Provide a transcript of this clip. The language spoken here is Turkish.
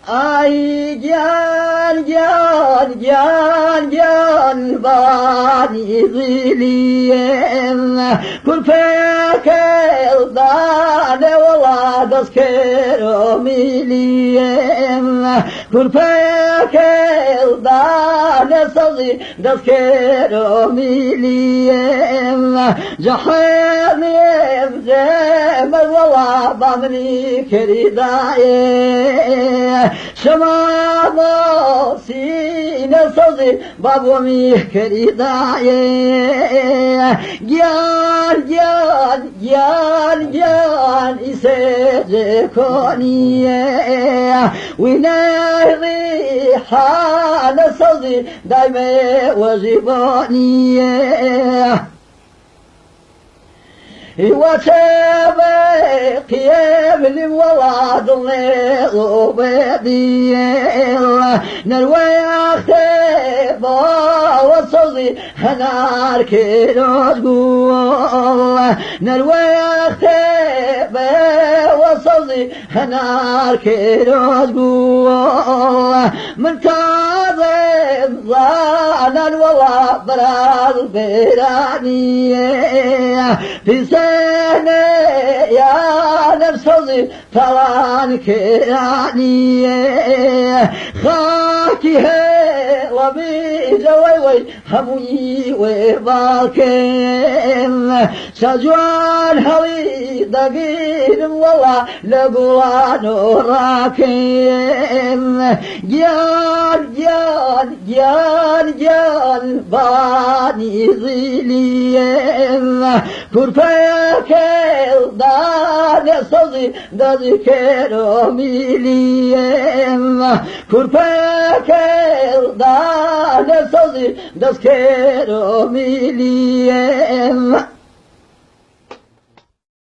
Ay gel gel gel gel bani ziliyem Kurpek eldane ola dazkero miliyem Kurpek eldane sazi dazkero miliyem Cehennem zemez ola bamni keridaye Şamama sine sazı babami keridaye Gel gel gel gel ise koniye Vineri hane sazı daime vazibaniye وتبقي من ولاد وبديل نروي اختبا وصلي هنار كيروز قول نروي اختبا وصلي هنار كيروز قول من كاظم ظانا والله براد بيرانيه في سنة يا نفسي فلان كرانية خاكها وبيجا وي همي وبالكين سجوان هلي دقين والله لقوان وراكين جان جان جان جان باني ظليين Kurpek eldane sazı dazkero miliyem Kurpek eldane sazı dazkero miliyem